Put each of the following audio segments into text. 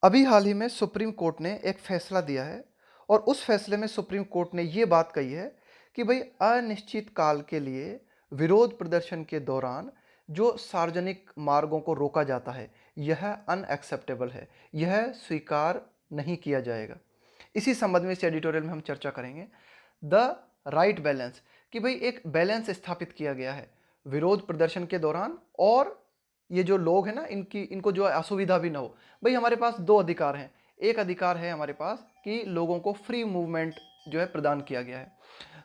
अभी हाल ही में supreme court ने एक फैसला दिया है और उस फैसले में सुप्रीम कोर्ट ने ये बात कही है कि भाई अनिश्चित काल के लिए विरोध प्रदर्शन के दौरान जो सार्वजनिक मार्गों को रोका जाता है यह अनएक्सेप्टेबल है। यह स्वीकार नहीं किया जाएगा। इसी संबंध में इस एडिटोरियल में हम चर्चा करेंगे द राइट बैलेंस, कि भाई एक बैलेंस स्थापित किया गया है विरोध प्रदर्शन के दौरान और ये जो लोग हैं ना इनको जो असुविधा भी ना हो। भाई हमारे पास दो अधिकार हैं। एक अधिकार है हमारे पास कि लोगों को फ्री मूवमेंट जो है प्रदान किया गया है।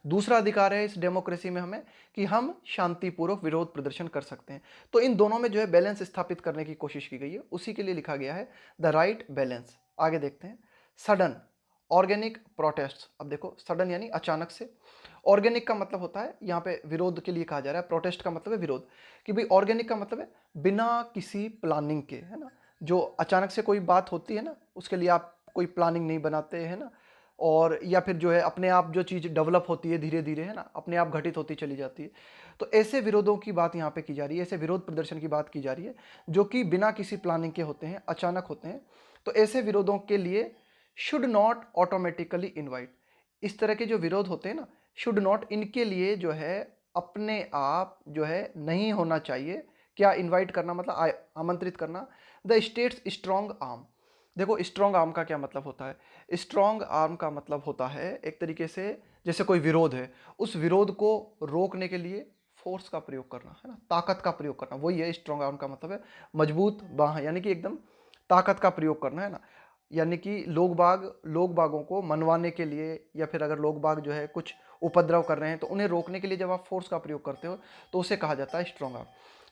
दूसरा अधिकार है इस डेमोक्रेसी में हमें कि हम शांतिपूर्वक विरोध प्रदर्शन कर सकते हैं। तो इन दोनों में जो है बैलेंस स्थापित करने की कोशिश की गई है, उसी के लिए लिखा गया है द राइट बैलेंस। आगे देखते हैं। Sudden organic protest. अब देखो सडन यानी अचानक से, ऑर्गेनिक का मतलब होता है यहाँ पे विरोध के लिए कहा जा रहा है, प्रोटेस्ट का मतलब है विरोध। कि भाई ऑर्गेनिक का मतलब है बिना किसी प्लानिंग के, है ना। जो अचानक से कोई बात होती है ना, उसके लिए आप कोई प्लानिंग नहीं बनाते है ना, और या फिर जो है अपने आप जो चीज़ डेवलप होती है धीरे धीरे, है ना, अपने आप घटित होती चली जाती है। तो ऐसे विरोधों की बात यहाँ पे की जा रही है, ऐसे विरोध प्रदर्शन की बात की जा रही है जो कि बिना किसी प्लानिंग के होते हैं, अचानक होते हैं। तो ऐसे विरोधों के लिए शुड नॉट ऑटोमेटिकली इनवाइट, इस तरह के जो विरोध होते हैं ना, शुड नॉट, इनके लिए जो है अपने आप जो है नहीं होना चाहिए। क्या इनवाइट करना मतलब आमंत्रित करना। The states strong arm. देखो स्ट्रॉन्ग आर्म का क्या मतलब होता है। स्ट्रॉन्ग आर्म का मतलब होता है एक तरीके से जैसे कोई विरोध है, उस विरोध को रोकने के लिए फोर्स का प्रयोग करना, है ना, ताकत का प्रयोग करना, वही है स्ट्रॉन्ग आर्म का मतलब है। मजबूत बाह यानी कि एकदम ताकत का प्रयोग करना, है ना। यानी कि लोग बागों को मनवाने के लिए, या फिर अगर लोग बाग जो है कुछ उपद्रव कर रहे हैं तो उन्हें रोकने के लिए जब आप फोर्स का प्रयोग करते हो तो उसे कहा जाता है स्ट्रॉन्ग आर्म।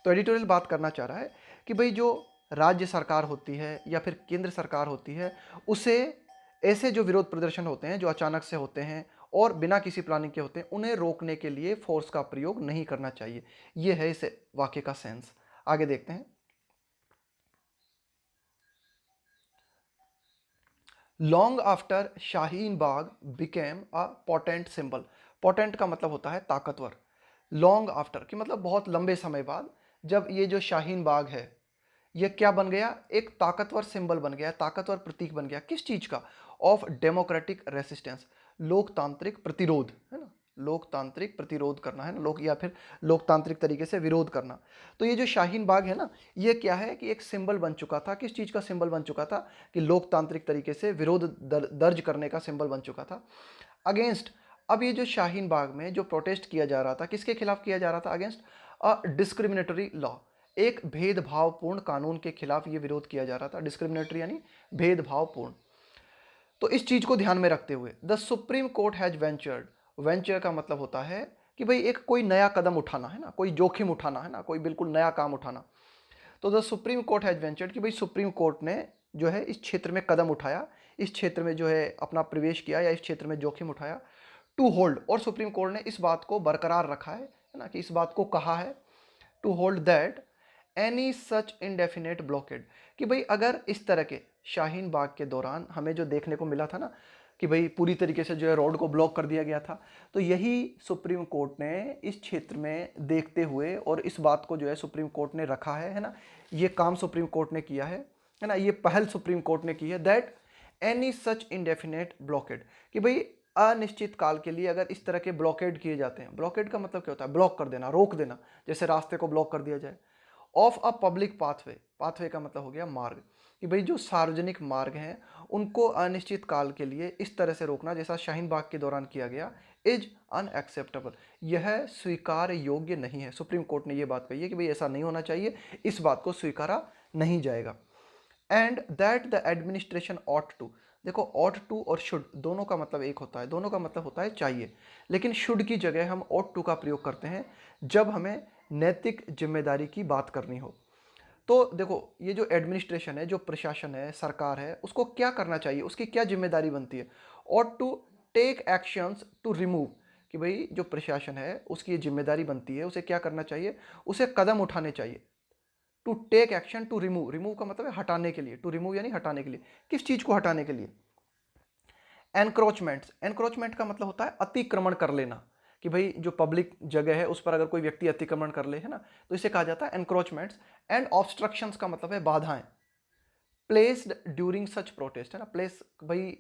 तो एडिटोरियल बात करना चाह रहा है कि भाई जो राज्य सरकार होती है या फिर केंद्र सरकार होती है, उसे ऐसे जो विरोध प्रदर्शन होते हैं जो अचानक से होते हैं और बिना किसी प्लानिंग के होते हैं, उन्हें रोकने के लिए फोर्स का प्रयोग नहीं करना चाहिए। यह है इस वाक्य का सेंस। आगे देखते हैं। Long after Shaheen Bagh became a potent symbol. Potent का मतलब होता है ताकतवर। लॉन्ग आफ्टर कि मतलब बहुत लंबे समय बाद, जब ये जो शाहीन बाग है ये क्या बन गया, एक ताकतवर सिंबल बन गया, ताकतवर प्रतीक बन गया। किस चीज का? ऑफ डेमोक्रेटिक रेसिस्टेंस, लोकतांत्रिक प्रतिरोध, है ना। लोकतांत्रिक प्रतिरोध करना, है ना, लोक या फिर लोकतांत्रिक तरीके से विरोध करना। तो ये जो शाहीन बाग है ना, ये क्या है कि एक सिंबल बन चुका था। किस चीज का सिंबल बन चुका था? कि लोकतांत्रिक तरीके से विरोध दर्ज करने का सिंबल बन चुका था अगेंस्ट। अब ये जो शाहीन बाग में जो प्रोटेस्ट किया जा रहा था, किसके खिलाफ किया जा रहा था? अगेंस्ट अ डिस्क्रिमिनेटरी लॉ, एक भेदभावपूर्ण कानून के खिलाफ ये विरोध किया जा रहा था। डिस्क्रिमिनेटरी यानी भेदभावपूर्ण। तो इस चीज को ध्यान में रखते हुए the supreme court has ventured. Venture का मतलब होता है कि भाई एक कोई नया कदम उठाना, है ना, कोई जोखिम उठाना, है ना, कोई बिल्कुल नया काम उठाना। तो the supreme court has ventured कि भाई सुप्रीम कोर्ट ने जो है इस क्षेत्र में कदम उठाया, इस क्षेत्र में जो है अपना प्रवेश किया या इस क्षेत्र में जोखिम उठाया। टू होल्ड, और सुप्रीम कोर्ट ने इस बात को बरकरार रखा है ना, कि इस बात को कहा है to hold that any such indefinite blockade, कि भाई अगर इस तरह के शाहीन बाग के दौरान हमें जो देखने को मिला था ना, कि भाई पूरी तरीके से जो है रोड को ब्लॉक कर दिया गया था, तो यही सुप्रीम कोर्ट ने इस क्षेत्र में देखते हुए और इस बात को जो है सुप्रीम कोर्ट ने रखा है ना। ये काम सुप्रीम कोर्ट ने किया है ना, ये पहल सुप्रीम कोर्ट ने की है that any such indefinite blockade, कि भाई अनिश्चित काल के लिए अगर इस तरह के ब्लॉकेड किए जाते हैं। ब्लॉकेड का मतलब क्या होता है? ब्लॉक कर देना, रोक देना, जैसे रास्ते को ब्लॉक कर दिया जाए। Of a public pathway, pathway का मतलब हो गया मार्ग, कि भाई जो सार्वजनिक मार्ग हैं उनको अनिश्चित काल के लिए इस तरह से रोकना जैसा शाहीन बाग के दौरान किया गया, इज अनएक्सेप्टेबल, यह स्वीकार योग्य नहीं है। सुप्रीम कोर्ट ने यह बात कही है कि भाई ऐसा नहीं होना चाहिए, इस बात को स्वीकारा नहीं जाएगा। And that the administration ought to, देखो ऑट टू और शुड दोनों का मतलब एक होता है, दोनों का मतलब होता है चाहिए, लेकिन शुड की जगह हम ऑट टू का प्रयोग करते हैं जब हमें नैतिक जिम्मेदारी की बात करनी हो। तो देखो ये जो एडमिनिस्ट्रेशन है, जो प्रशासन है, सरकार है, उसको क्या करना चाहिए, उसकी क्या जिम्मेदारी बनती है? Ought to take actions to remove, कि भाई जो प्रशासन है उसकी ये जिम्मेदारी बनती है, उसे क्या करना चाहिए? उसे कदम उठाने चाहिए। To take action to remove, remove का मतलब है हटाने के लिए, टू रिमूव यानी हटाने के लिए। किस चीज को हटाने के लिए? एनक्रोचमेंट, एनक्रोचमेंट का मतलब होता है अतिक्रमण कर लेना, कि भाई जो पब्लिक जगह है उस पर अगर कोई व्यक्ति अतिक्रमण कर ले, है ना, तो इसे कहा जाता है एनक्रोचमेंट्स। एंड ऑब्स्ट्रक्शंस का मतलब है बाधाएं। प्लेस्ड ड्यूरिंग सच प्रोटेस्ट, है ना। प्लेस भाई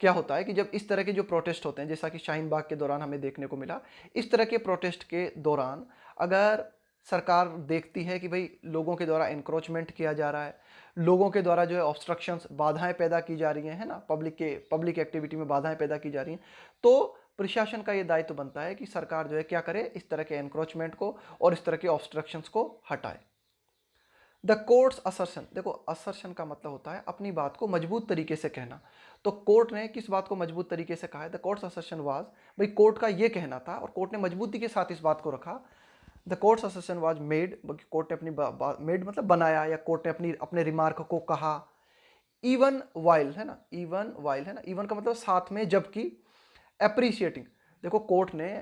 क्या होता है कि जब इस तरह के जो प्रोटेस्ट होते हैं, जैसा कि शाहीन बाग के दौरान हमें देखने को मिला, इस तरह के प्रोटेस्ट के दौरान अगर सरकार देखती है कि भाई लोगों के द्वारा इंक्रोचमेंट किया जा रहा है, लोगों के द्वारा जो है ऑब्स्ट्रक्शंस, बाधाएं पैदा की जा रही हैं, है ना, पब्लिक एक्टिविटी में बाधाएं पैदा की जा रही हैं, तो प्रशासन का ये दायित्व बनता है कि सरकार जो है क्या करे, इस तरह के एनक्रोचमेंट को और इस तरह के ऑब्स्ट्रक्शंस को हटाए। द कोर्ट्स असर्शन, देखो असर्शन का मतलब होता है अपनी बात को मजबूत तरीके से कहना। तो कोर्ट ने किस बात को मजबूत तरीके से कहा है? द कोर्ट्स असर्शन वाज, भाई कोर्ट का ये कहना था और कोर्ट ने मजबूती के साथ इस बात को रखा। The courts assertion was made, court ने अपनी मेड मतलब बनाया, या कोर्ट ने अपने रिमार्क को कहा, इवन वाइल, है ना, इवन वाइल, है ना, इवन का मतलब साथ में, जबकि, एप्रिशिएटिंग, देखो कोर्ट ने,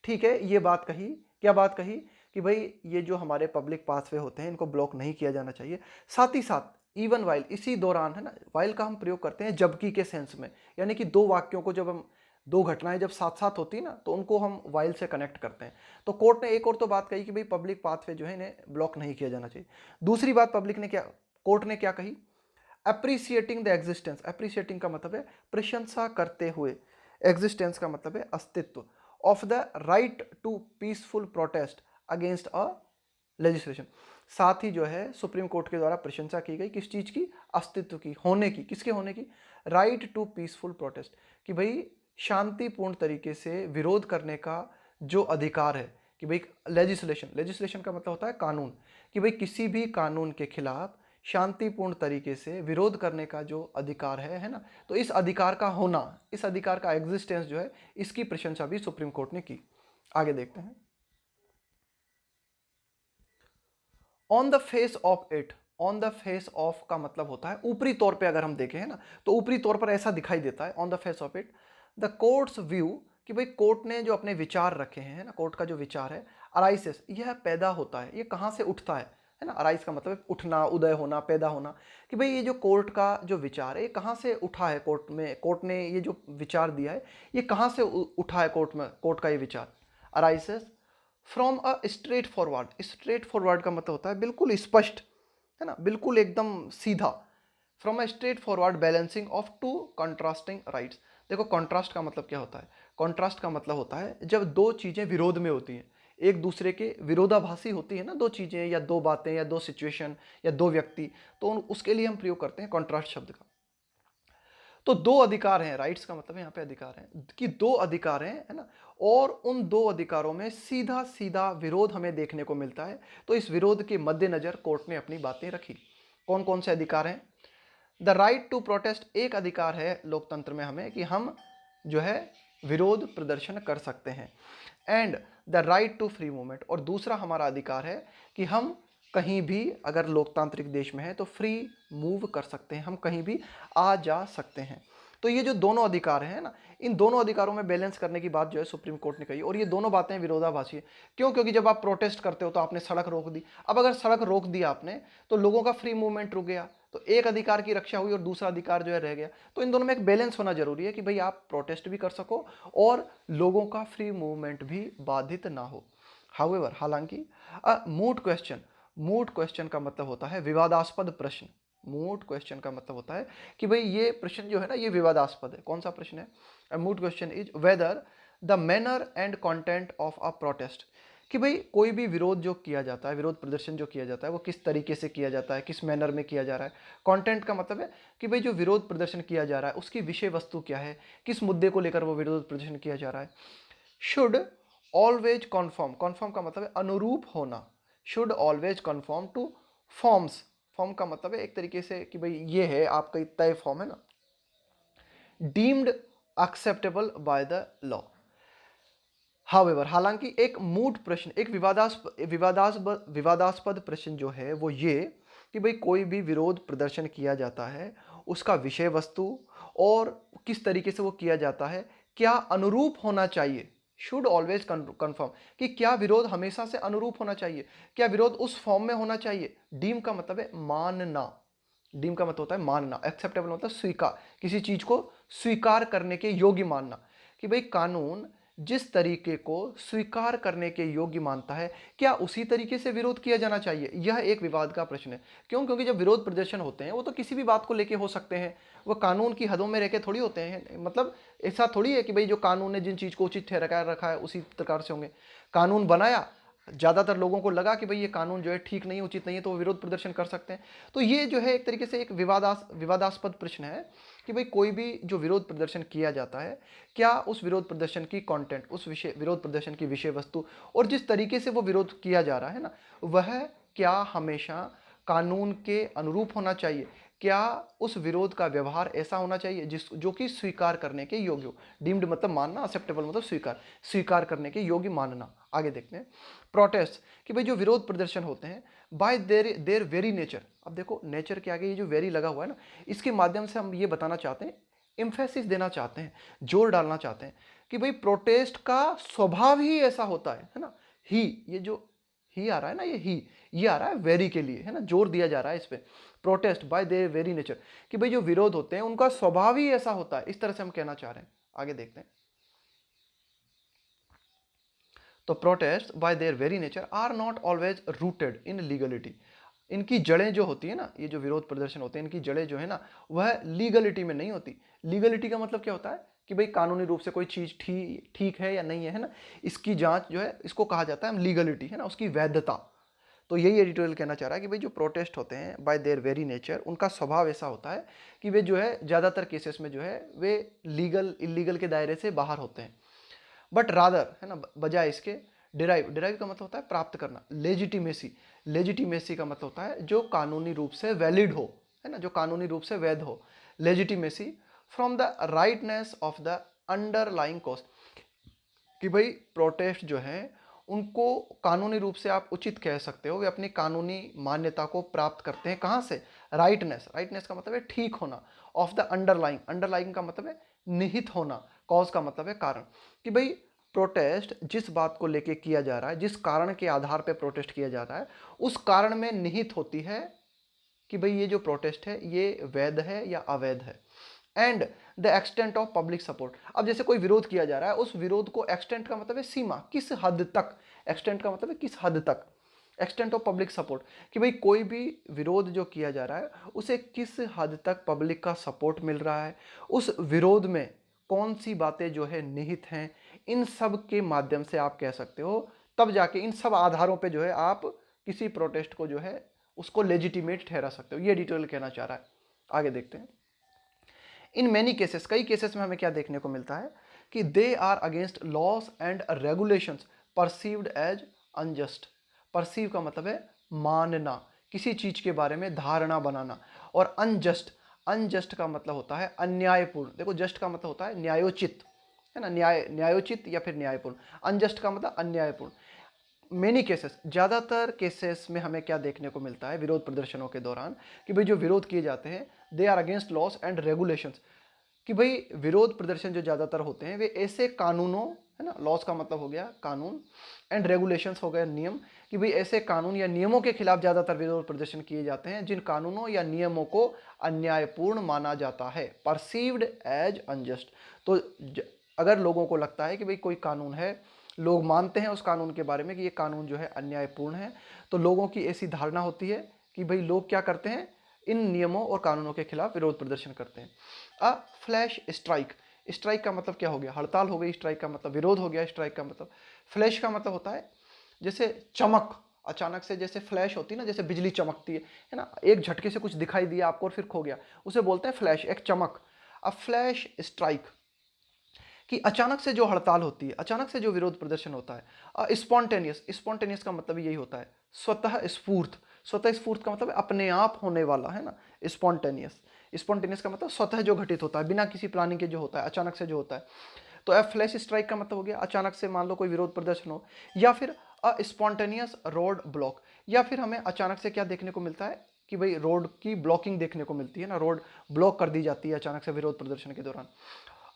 ठीक है, ये बात कही, क्या बात कही कि भाई ये जो हमारे पब्लिक पाथवे होते हैं इनको ब्लॉक नहीं किया जाना चाहिए, साथ ही साथ इवन वाइल, इसी दौरान, है ना, वाइल का हम प्रयोग करते हैं जबकि के सेंस में, यानी कि दो वाक्यों को जब हम, दो घटनाएं जब साथ साथ होती है ना, तो उनको हम वाइल से कनेक्ट करते हैं। तो कोर्ट ने एक और तो बात कही कि भाई पब्लिक पाथवे जो है इन्हें ब्लॉक नहीं किया जाना चाहिए। दूसरी बात पब्लिक ने क्या, कोर्ट ने क्या कही? अप्रिसिएटिंग द एग्जिस्टेंस, अप्रिसिएटिंग का मतलब है प्रशंसा करते हुए, एग्जिस्टेंस का मतलब है अस्तित्व, of the right to peaceful protest against a legislation. साथ ही जो है सुप्रीम कोर्ट के द्वारा प्रशंसा की गई किस चीज की? अस्तित्व की, होने की, किसके होने की? राइट टू पीसफुल प्रोटेस्ट, कि भाई शांतिपूर्ण तरीके से विरोध करने का जो अधिकार है, कि भाई लेजिस्लेशन, लेजिस्लेशन का मतलब होता है कानून, कि भाई किसी भी कानून के खिलाफ शांतिपूर्ण तरीके से विरोध करने का जो अधिकार है ना, तो इस अधिकार का होना, इस अधिकार का एग्जिस्टेंस जो है, इसकी प्रशंसा भी सुप्रीम कोर्ट ने की। आगे देखते हैं। On the face of it, on the face of का मतलब होता है ऊपरी तौर पे, अगर हम देखें, है ना, तो ऊपरी तौर पर ऐसा दिखाई देता है, on the face of it the courts view, कि भाई कोर्ट ने जो अपने विचार रखे हैं, है ना, कोर्ट का जो विचार है, अराइसिस, यह पैदा होता है, ये कहां से उठता है ना, अराइस का मतलब उठना, उदय होना, पैदा होना, कि भाई ये जो कोर्ट का जो विचार है ये कहां से उठा है, कोर्ट में, कोर्ट ने ये जो विचार दिया है ये कहां से उठा है, कोर्ट में, कोर्ट का ये विचार arises from a straight forward, straight forward का मतलब होता है बिल्कुल स्पष्ट, है ना, बिल्कुल एकदम सीधा, from a straightforward balancing of two contrasting rights. देखो कॉन्ट्रास्ट का मतलब क्या होता है? कॉन्ट्रास्ट का मतलब होता है जब दो चीजें विरोध में होती हैं, एक दूसरे के विरोधाभासी होती है ना, दो चीजें या दो बातें या दो सिचुएशन या दो व्यक्ति, तो उसके लिए हम प्रयोग करते हैं कॉन्ट्रास्ट शब्द का। तो दो अधिकार हैं, राइट्स का मतलब यहाँ पे अधिकार है, कि दो अधिकार हैं, है ना, और उन दो अधिकारों में सीधा सीधा विरोध हमें देखने को मिलता है। तो इस विरोध के मद्देनजर कोर्ट ने अपनी बातें रखी। कौन कौन से अधिकार हैं? द राइट टू प्रोटेस्ट, एक अधिकार है लोकतंत्र में हमें कि हम जो है विरोध प्रदर्शन कर सकते हैं, and the right to free movement, और दूसरा हमारा अधिकार है कि हम कहीं भी, अगर लोकतांत्रिक देश में है तो फ्री मूव कर सकते हैं, हम कहीं भी आ जा सकते हैं। तो ये जो दोनों अधिकार हैं ना, इन दोनों अधिकारों में बैलेंस करने की बात जो है सुप्रीम कोर्ट ने कही, और ये दोनों बातें विरोधाभासी है। क्यों? क्योंकि जब आप प्रोटेस्ट करते हो तो आपने सड़क रोक दी, अब अगर सड़क रोक दी आपने तो लोगों का फ्री मूवमेंट रुक गया, तो एक अधिकार की रक्षा हुई और दूसरा अधिकार जो है रह गया। तो इन दोनों में एक बैलेंस होना जरूरी है कि भाई आप प्रोटेस्ट भी कर सको और लोगों का फ्री मूवमेंट भी बाधित ना हो। हाउएवर, हालांकि मूट क्वेश्चन, मूट क्वेश्चन का मतलब होता है विवादास्पद प्रश्न। मूट क्वेश्चन का मतलब होता है कि भाई ये प्रश्न जो है ना ये विवादास्पद है। कौन सा प्रश्न है? Moot question is whether the manner and content of a protest, कि भाई कोई भी विरोध जो किया जाता है, विरोध प्रदर्शन जो किया जाता है, वो किस तरीके से किया जाता है, किस मैनर में किया जा रहा है। कंटेंट का मतलब है कि भाई जो विरोध प्रदर्शन किया जा रहा है उसकी विषय वस्तु क्या है, किस मुद्दे को लेकर वो विरोध प्रदर्शन किया जा रहा है। शुड ऑलवेज कॉन्फॉर्म, कॉन्फॉर्म का मतलब है अनुरूप होना, should always conform to forms, form का मतलब है एक तरीके से कि भाई ये है आपका तय फॉर्म, है ना, deemed acceptable by the law. However, हालांकि एक मूट प्रश्न, एक विवादास्पद प्रश्न जो है वो ये कि भाई कोई भी विरोध प्रदर्शन किया जाता है, उसका विषय वस्तु और किस तरीके से वो किया जाता है, क्या अनुरूप होना चाहिए। शुड ऑलवेज कन्फर्म, कि क्या विरोध हमेशा से अनुरूप होना चाहिए, क्या विरोध उस फॉर्म में होना चाहिए। डीम का मतलब है मानना, डीम का मतलब होता है मानना, एक्सेप्टेबल मतलब स्वीकार, किसी चीज को स्वीकार करने के योग्य मानना, कि भाई कानून जिस तरीके को स्वीकार करने के योग्य मानता है, क्या उसी तरीके से विरोध किया जाना चाहिए? यह एक विवाद का प्रश्न है। क्यों? क्योंकि जब विरोध प्रदर्शन होते हैं वो तो किसी भी बात को लेके हो सकते हैं, वो कानून की हदों में रह के थोड़ी होते हैं। मतलब ऐसा थोड़ी है कि भाई जो कानून ने जिन चीज़ को उचित ठहरा रखा है उसी प्रकार से होंगे। कानून बनाया, ज़्यादातर लोगों को लगा कि भाई ये कानून जो है ठीक नहीं है, उचित नहीं है, तो वो विरोध प्रदर्शन कर सकते हैं। तो ये जो है एक तरीके से एक विवादास्पद प्रश्न है कि भाई कोई भी जो विरोध प्रदर्शन किया जाता है, क्या उस विरोध प्रदर्शन की कंटेंट, उस विषय विरोध प्रदर्शन की विषय वस्तु और जिस तरीके से वो विरोध किया जा रहा है ना, वह क्या हमेशा कानून के अनुरूप होना चाहिए? क्या उस विरोध का व्यवहार ऐसा होना चाहिए जो कि स्वीकार करने के योग्य हो? डीम्ड मतलब मानना, एक्सेप्टेबल मतलब स्वीकार करने के योग्य मानना। आगे देखते हैं प्रोटेस्ट, कि भाई जो विरोध प्रदर्शन होते हैं बाय देयर वेरी नेचर। अब देखो नेचर के आगे ये जो वेरी लगा हुआ है ना, इसके माध्यम से हम ये बताना चाहते हैं, एम्फेसिस देना चाहते हैं, जोर डालना चाहते हैं कि भाई प्रोटेस्ट का स्वभाव ही ऐसा होता है ना। ही, ये जो ही आ रहा है ना, ये आ रहा है वेरी के लिए, है ना, जोर दिया जा रहा है इस पे। Protest by their very nature, कि भाई जो विरोध होते हैं उनका स्वभाव ही ऐसा होता है, इस तरह से हम कहना चाह रहे हैं। आगे देखते हैं, तो protest by their very nature are not always rooted in legality. इनकी जड़ें जो होती है ना, ये जो विरोध प्रदर्शन होते हैं, इनकी जड़ें जो है ना, वह लीगलिटी में नहीं होती। लीगलिटी का मतलब क्या होता है कि भाई कानूनी रूप से कोई चीज ठीक है या नहीं है ना, इसकी जांच जो है, इसको कहा जाता है लीगलिटी, है ना, उसकी वैधता। तो यही एडिटोरियल कहना चाह रहा है कि भाई जो प्रोटेस्ट होते हैं बाय देयर वेरी नेचर, उनका स्वभाव ऐसा होता है कि वे जो है ज़्यादातर केसेस में जो है वे लीगल इलीगल के दायरे से बाहर होते हैं। बट रादर, है ना, बजाय इसके डिराइव का मतलब होता है प्राप्त करना। लेजिटिमेसी का मतलब होता है जो कानूनी रूप से वैलिड हो, है ना, जो कानूनी रूप से वैध हो। Legitimacy from the rightness of the underlying cause, कि भाई प्रोटेस्ट जो है उनको कानूनी रूप से आप उचित कह सकते हो, वे अपनी कानूनी मान्यता को प्राप्त करते हैं कहाँ से? राइटनेस का मतलब है ठीक होना, ऑफ द अंडरलाइंग का मतलब है निहित होना, कॉज का मतलब है कारण। कि भाई प्रोटेस्ट जिस बात को लेके किया जा रहा है, जिस कारण के आधार पर प्रोटेस्ट किया जा रहा है, उस कारण में निहित होती है कि भाई ये जो प्रोटेस्ट है ये वैध है या अवैध है। And the extent of public support. अब जैसे कोई विरोध किया जा रहा है, उस विरोध को, एक्सटेंट का मतलब है सीमा, किस हद तक, एक्सटेंट का मतलब है किस हद तक, एक्सटेंट ऑफ पब्लिक सपोर्ट, कि भाई कोई भी विरोध जो किया जा रहा है उसे किस हद तक पब्लिक का सपोर्ट मिल रहा है, उस विरोध में कौन सी बातें जो है निहित हैं, इन सब के माध्यम से आप कह सकते हो, तब जाके इन सब आधारों पे जो है आप किसी प्रोटेस्ट को जो है उसको लेजिटिमेट ठहरा सकते हो। ये डिटेल कहना चाह रहा है। आगे देखते हैं, इन मैनी केसेस, कई केसेस में हमें क्या देखने को मिलता है कि they are against laws and regulations perceived as unjust. Perceive का मतलब है मानना, किसी चीज के बारे में धारणा बनाना, और अनजस्ट का मतलब होता है अन्यायपूर्ण। देखो जस्ट का मतलब होता है न्यायोचित, है ना, न्यायोचित या फिर न्यायपूर्ण। अनजस्ट का मतलब अन्यायपूर्ण। मेनी केसेस, ज़्यादातर केसेस में हमें क्या देखने को मिलता है विरोध प्रदर्शनों के दौरान, कि भाई जो विरोध किए जाते हैं they are against laws and regulations, कि भाई विरोध प्रदर्शन जो ज़्यादातर होते हैं वे ऐसे कानूनों, है ना, लॉस का मतलब हो गया कानून, एंड रेगुलेशंस हो गया नियम, कि भाई ऐसे कानून या नियमों के खिलाफ ज़्यादातर विरोध प्रदर्शन किए जाते हैं जिन कानूनों या नियमों को अन्यायपूर्ण माना जाता है, परसीव्ड एज अनजस्ट। तो अगर लोगों को लगता है कि भाई कोई कानून है, लोग मानते हैं उस कानून के बारे में कि ये कानून जो है अन्यायपूर्ण है, तो लोगों की ऐसी धारणा होती है कि भाई लोग क्या करते हैं, इन नियमों और कानूनों के खिलाफ विरोध प्रदर्शन करते हैं। अ फ्लैश स्ट्राइक, स्ट्राइक का मतलब क्या हो गया, हड़ताल हो गई, स्ट्राइक का मतलब विरोध हो गया, स्ट्राइक का मतलब। फ्लैश का मतलब होता है जैसे चमक, अचानक से जैसे फ्लैश होती है ना, जैसे बिजली चमकती है ना, एक झटके से कुछ दिखाई दिया आपको और फिर खो गया, उसे बोलते हैं फ्लैश, एक चमक। अ फ्लैश स्ट्राइक, कि अचानक से जो हड़ताल होती है, अचानक से जो विरोध प्रदर्शन होता है। स्पॉन्टेनियस का मतलब यही होता है स्वतः स्फूर्त। स्वतः स्फूर्त का मतलब है अपने आप होने वाला, है ना, स्पॉन्टेनियस का मतलब स्वतः जो घटित होता है, बिना किसी प्लानिंग के जो होता है, अचानक से जो होता है। तो फ्लैश स्ट्राइक का मतलब हो गया अचानक से, मान लो कोई विरोध प्रदर्शन हो, या फिर स्पॉन्टेनियस रोड ब्लॉक, या फिर हमें अचानक से क्या देखने को मिलता है कि भाई रोड की ब्लॉकिंग देखने को मिलती है ना, रोड ब्लॉक कर दी जाती है अचानक से विरोध प्रदर्शन के दौरान।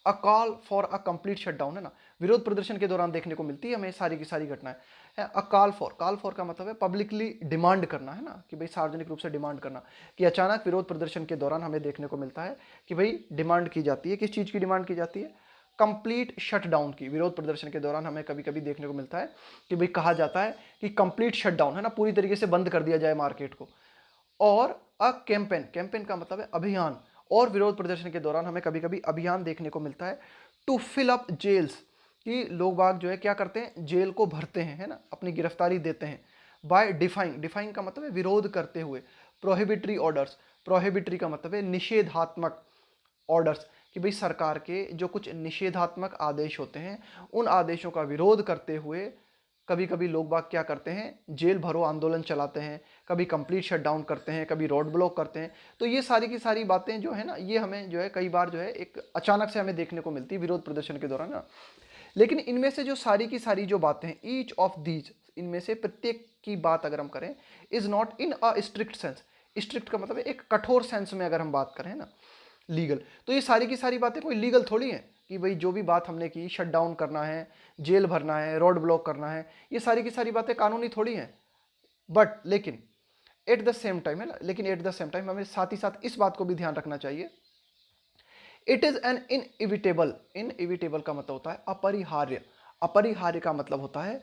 A call for a complete shutdown, है ना, विरोध प्रदर्शन के दौरान देखने को मिलती है हमें सारी की सारी घटनाएं। अ कॉल फॉर का मतलब है पब्लिकली डिमांड करना, है ना, कि भाई सार्वजनिक रूप से डिमांड करना, कि अचानक विरोध प्रदर्शन के दौरान हमें देखने को मिलता है कि भाई डिमांड की जाती है, किस चीज़ की डिमांड की जाती है, कंप्लीट शटडाउन की। विरोध प्रदर्शन के दौरान हमें कभी कभी देखने को मिलता है कि भाई कहा जाता है कि कंप्लीट शटडाउन, है ना, पूरी तरीके से बंद कर दिया जाए मार्केट को। और अ कैंपेन, कैंपेन का मतलब है अभियान, और विरोध प्रदर्शन के दौरान हमें कभी कभी अभियान देखने को मिलता है टू फिल अप जेल्स, कि लोग बाग जो है क्या करते हैं, जेल को भरते हैं, है ना, अपनी गिरफ्तारी देते हैं। बाय डिफाइंग, डिफाइंग का मतलब है विरोध करते हुए। प्रोहिबिटरी ऑर्डर्स, प्रोहिबिटरी का मतलब है निषेधात्मक ऑर्डर्स, कि भाई सरकार के जो कुछ निषेधात्मक आदेश होते हैं उन आदेशों का विरोध करते हुए कभी कभी लोग बाग क्या करते हैं, जेल भरो आंदोलन चलाते हैं, कभी कंप्लीट शटडाउन करते हैं, कभी रोड ब्लॉक करते हैं। तो ये सारी की सारी बातें जो है ना, ये हमें जो है कई बार जो है एक अचानक से हमें देखने को मिलती है विरोध प्रदर्शन के दौरान ना। लेकिन इनमें से जो सारी की सारी जो बातें हैं, ईच ऑफ दीज, इनमें से प्रत्येक की बात अगर हम करें, is not in a strict sense, strict का मतलब है एक कठोर सेंस में अगर हम बात करें ना, लीगल, तो ये सारी की सारी बातें कोई लीगल थोड़ी हैं कि भाई जो भी बात हमने की, शट डाउन करना है, जेल भरना है, रोड ब्लॉक करना है, ये सारी की सारी बातें कानूनी थोड़ी हैं। बट लेकिन एट द सेम टाइम, है ना, लेकिन एट द सेम टाइम हमें साथ ही साथ इस बात को भी ध्यान रखना चाहिए, it is an inevitable, inevitable का मतलब होता है अपरिहार्य, अपरिहार्य का मतलब होता है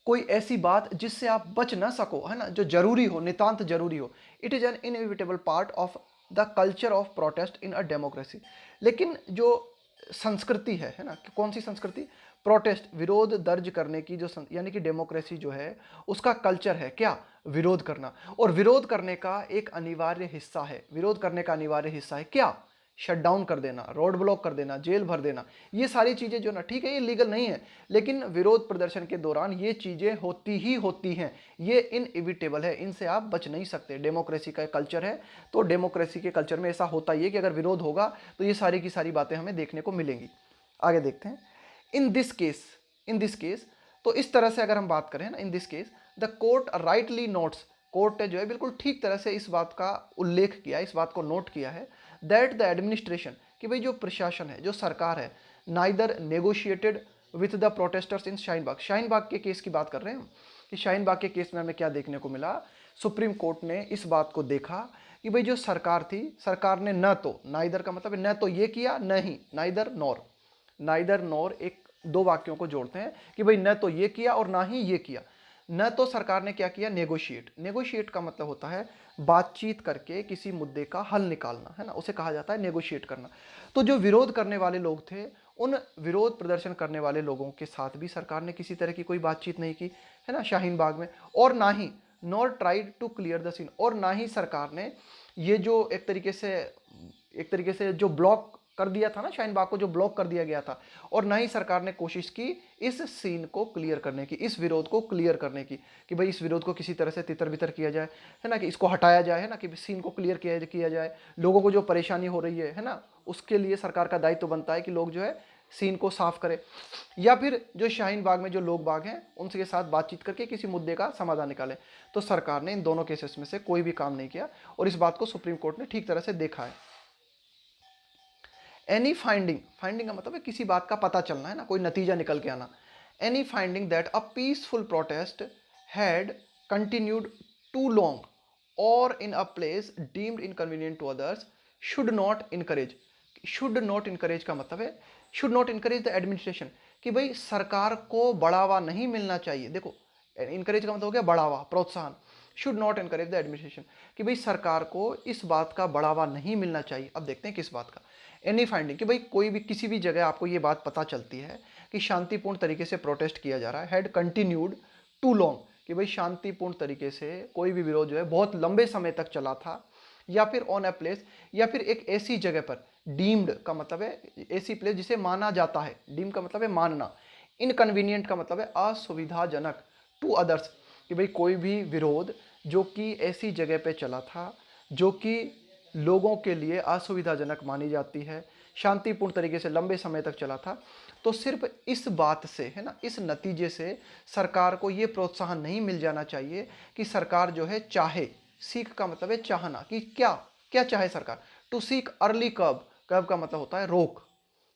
कोई ऐसी बात जिससे आप बच ना सको, है ना, जो जरूरी हो, नितांत जरूरी हो। It is an inevitable part of the culture of protest in a democracy. लेकिन जो संस्कृति है ना, कि कौन सी संस्कृति, प्रोटेस्ट, विरोध दर्ज करने की जो यानी कि डेमोक्रेसी जो है उसका कल्चर है क्या, विरोध करना। और विरोध करने का एक अनिवार्य हिस्सा है, विरोध करने का अनिवार्य हिस्सा है क्या, शट डाउन कर देना, रोड ब्लॉक कर देना, जेल भर देना। ये सारी चीजें जो ना, ठीक है ये लीगल नहीं है, लेकिन विरोध प्रदर्शन के दौरान ये चीजें होती ही होती हैं, ये इनएविटेबल है, इनसे आप बच नहीं सकते। डेमोक्रेसी का कल्चर है, तो डेमोक्रेसी के कल्चर में ऐसा होता ही है कि अगर विरोध होगा तो ये सारी की सारी बातें हमें देखने को मिलेंगी। आगे देखते हैं। In this case, in this case, तो इस तरह से अगर हम बात करें ना, in this case the court rightly notes, court ने जो है बिल्कुल ठीक तरह से इस बात का उल्लेख किया, इस बात को नोट किया है, दैट द एडमिनिस्ट्रेशन, कि भाई जो प्रशासन है, जो सरकार है, neither negotiated with the protesters in Shaheen Bagh, Shaheen Bagh के केस की बात कर रहे हैं हम, कि शाहीन बाग के केस में हमें क्या देखने को मिला, सुप्रीम कोर्ट ने इस बात को देखा कि भाई जो सरकार थी, सरकार ने न तो, नाइदर का मतलब है न तो ये किया, न ही, नाइदर नॉर, नाइदर नॉर एक दो वाक्यों को जोड़ते हैं कि भाई न तो ये किया और ना ही ये किया। न तो सरकार ने क्या किया, नेगोशिएट, नेगोशिएट का मतलब होता है बातचीत करके किसी मुद्दे का हल निकालना, है ना, उसे कहा जाता है नेगोशिएट करना। तो जो विरोध करने वाले लोग थे, उन विरोध प्रदर्शन करने वाले लोगों के साथ भी सरकार ने किसी तरह की कोई बातचीत नहीं की, है ना, शाहीन बाग में। और ना ही nor tried to clear the scene, और ना ही सरकार ने ये जो एक तरीके से जो ब्लॉक कर दिया था ना, शाहीन बाग को जो ब्लॉक कर दिया गया था, और ना ही सरकार ने कोशिश की इस सीन को क्लियर करने की, इस विरोध को क्लियर करने की, कि भाई इस विरोध को किसी तरह से तितर बितर किया जाए, है ना, कि इसको हटाया जाए, है ना, कि सीन को क्लियर किया जाए। लोगों को जो परेशानी हो रही है ना, उसके लिए सरकार का दायित्व बनता है कि लोग जो है सीन को साफ करें, या फिर जो शाहीन बाग में जो लोग बाग हैं उनके साथ बातचीत करके किसी मुद्दे का समाधान निकालें। तो सरकार ने इन दोनों केसेस में से कोई भी काम नहीं किया, और इस बात को सुप्रीम कोर्ट ने ठीक तरह से देखा है। एनी फाइंडिंग, फाइंडिंग का मतलब है किसी बात का पता चलना, है ना, कोई नतीजा निकल के आना। Any finding that a peaceful protest had continued too long or in a place deemed inconvenient to others should not encourage, should not encourage का मतलब है should not encourage the administration, कि भाई सरकार को बढ़ावा नहीं मिलना चाहिए। देखो इनकरेज का मतलब हो गया बढ़ावा, प्रोत्साहन। Should not encourage the administration, कि भाई सरकार को इस बात का बढ़ावा नहीं मिलना चाहिए। अब देखते हैं किस बात का। एनी फाइंडिंग, कि भाई कोई भी किसी भी जगह आपको ये बात पता चलती है कि शांतिपूर्ण तरीके से प्रोटेस्ट किया जा रहा है, हैड कंटिन्यूड टू लॉन्ग, कि भाई शांतिपूर्ण तरीके से कोई भी विरोध जो है बहुत लंबे समय तक चला था, या फिर ऑन ए प्लेस, या फिर एक ऐसी जगह पर, डीम्ड का मतलब है ऐसी प्लेस जिसे माना जाता है, डीम का मतलब है मानना, इनकन्वीनियंट का मतलब है असुविधाजनक, टू अदर्स, कि भाई कोई भी विरोध जो कि ऐसी जगह पे चला था जो कि लोगों के लिए असुविधाजनक मानी जाती है, शांतिपूर्ण तरीके से लंबे समय तक चला था, तो सिर्फ इस बात से, है ना, इस नतीजे से सरकार को ये प्रोत्साहन नहीं मिल जाना चाहिए कि सरकार जो है चाहे, सीख का मतलब है चाहना, कि क्या क्या चाहे सरकार, टू सीक अर्ली कर्ब, कर्ब का मतलब होता है रोक,